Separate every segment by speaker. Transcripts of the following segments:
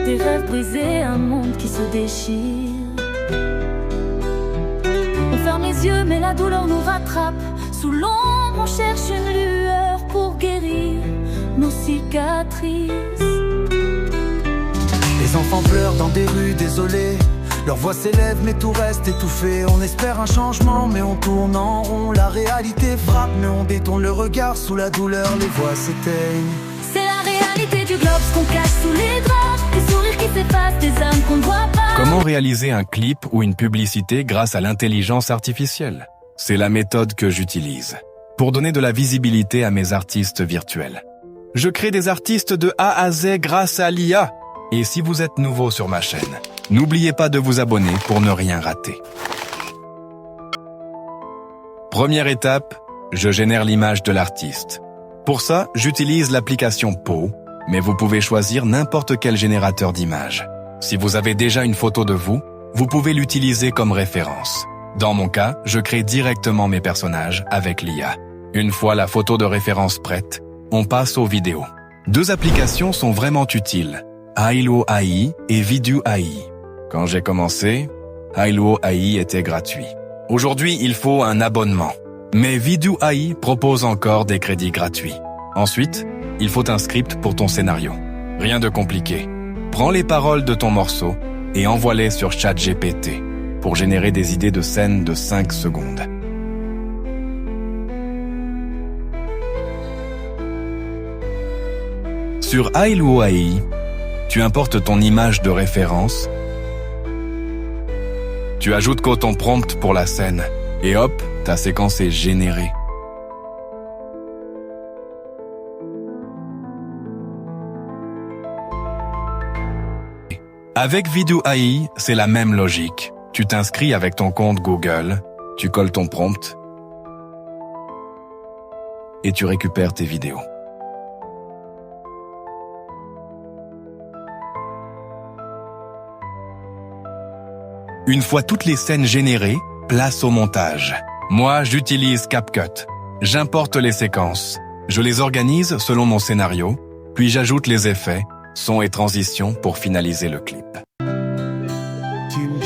Speaker 1: Des rêves brisés, un monde qui se déchire. On ferme les yeux mais la douleur nous rattrape. Sous l'ombre on cherche une lueur pour guérir nos cicatrices.
Speaker 2: Les enfants pleurent dans des rues désolées. Leur voix s'élève mais tout reste étouffé. On espère un changement mais on tourne en rond. La réalité frappe mais on détourne le regard. Sous la douleur les voix s'éteignent.
Speaker 1: C'est la réalité du globe, ce qu'on cache sous les draps. Des sourires qui s'effacent, des âmes qu'on ne voit pas.
Speaker 3: Comment réaliser un clip ou une publicité grâce à l'intelligence artificielle? C'est la méthode que j'utilise pour donner de la visibilité à mes artistes virtuels. Je crée des artistes de A à Z grâce à l'IA. Et si vous êtes nouveau sur ma chaîne, n'oubliez pas de vous abonner pour ne rien rater. Première étape, je génère l'image de l'artiste. Pour ça, j'utilise l'application Pau, mais vous pouvez choisir n'importe quel générateur d'images. Si vous avez déjà une photo de vous, vous pouvez l'utiliser comme référence. Dans mon cas, je crée directement mes personnages avec l'IA. Une fois la photo de référence prête, on passe aux vidéos. Deux applications sont vraiment utiles, Hailuo AI et Vidoo AI. Quand j'ai commencé, Hailuo AI était gratuit. Aujourd'hui, il faut un abonnement. Mais Vidoo AI propose encore des crédits gratuits. Ensuite, il faut un script pour ton scénario. Rien de compliqué. Prends les paroles de ton morceau et envoie-les sur ChatGPT pour générer des idées de scènes de 5 secondes. Sur Hailuo AI, tu importes ton image de référence, tu ajoutes ton prompt pour la scène, et hop, ta séquence est générée. Avec Vidoo AI, c'est la même logique. Tu t'inscris avec ton compte Google, tu colles ton prompt, et tu récupères tes vidéos. Une fois toutes les scènes générées, place au montage. Moi, j'utilise CapCut. J'importe les séquences. Je les organise selon mon scénario, puis j'ajoute les effets, sons et transitions pour finaliser le clip.
Speaker 2: Team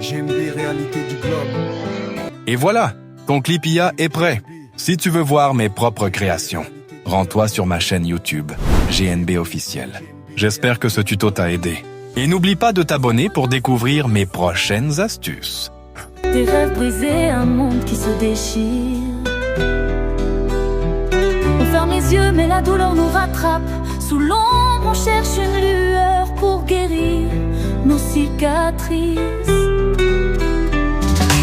Speaker 2: GMB, réalité du globe.
Speaker 3: Et voilà, ton clip IA est prêt. Si tu veux voir mes propres créations, rends-toi sur ma chaîne YouTube, GNB officiel. J'espère que ce tuto t'a aidé. Et n'oublie pas de t'abonner pour découvrir mes prochaines astuces.
Speaker 1: Des rêves brisés, un monde qui se déchire. On ferme les yeux mais la douleur nous rattrape. Sous l'ombre on cherche une lueur pour guérir nos cicatrices.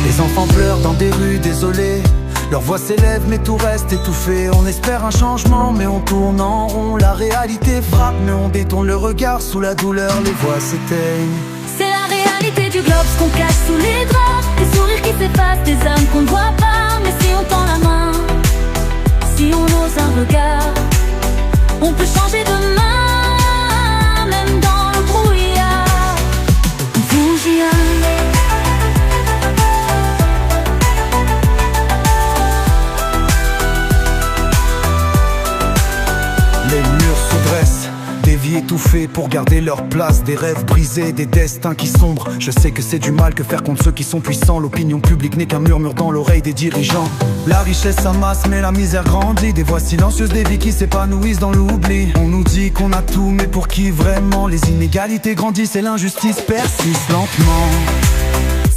Speaker 2: Les enfants pleurent dans des rues désolées. Leur voix s'élève mais tout reste étouffé. On espère un changement mais on tourne en rond. La réalité frappe mais on détourne le regard. Sous la douleur les voix s'éteignent.
Speaker 1: C'est la réalité du globe, ce qu'on cache sous les draps. Des sourires qui s'effacent, des âmes qu'on ne voit pas. Mais si on tend la main, si on ose un regard, on peut changer demain, même dans le brouillard. Vous y allez.
Speaker 2: Les murs se dressent, des vies étouffées pour garder leur place. Des rêves brisés, des destins qui sombrent. Je sais que c'est du mal que faire contre ceux qui sont puissants. L'opinion publique n'est qu'un murmure dans l'oreille des dirigeants. La richesse s'amasse mais la misère grandit. Des voix silencieuses, des vies qui s'épanouissent dans l'oubli. On nous dit qu'on a tout mais pour qui vraiment? Les inégalités grandissent et l'injustice persiste lentement.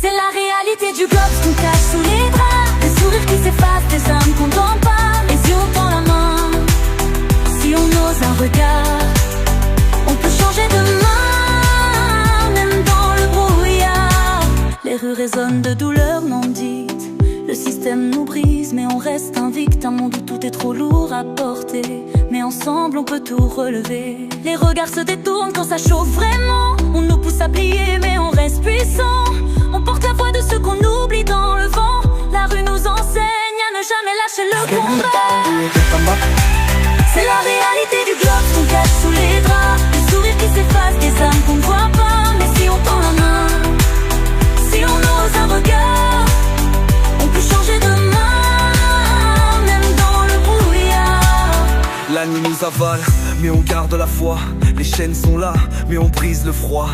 Speaker 1: C'est la réalité du globe, ce qu'on cache sous les draps. Des sourires qui s'effacent, des âmes qu'on n'entend pas. Et si on tend la main, si on ose un regard, on peut changer demain, même dans le brouillard. Les rues résonnent de douleurs non dites. Le système nous brise mais on reste invicte. Un monde où tout est trop lourd à porter, mais ensemble on peut tout relever. Les regards se détournent quand ça chauffe vraiment. On nous pousse à plier mais on reste puissant. On porte la voix de ceux qu'on oublie dans le vent. La rue nous enseigne à ne jamais lâcher le combat. C'est la réalité du globe, ce qu'on cache sous les draps. Des sourires qui s'effacent, des âmes qu'on ne voit pas. Mais si on tend la main, si on ose un regard, on peut changer demain, même dans le brouillard.
Speaker 2: La nuit nous avale, mais on garde la foi. Les chaînes sont là, mais on brise le froid.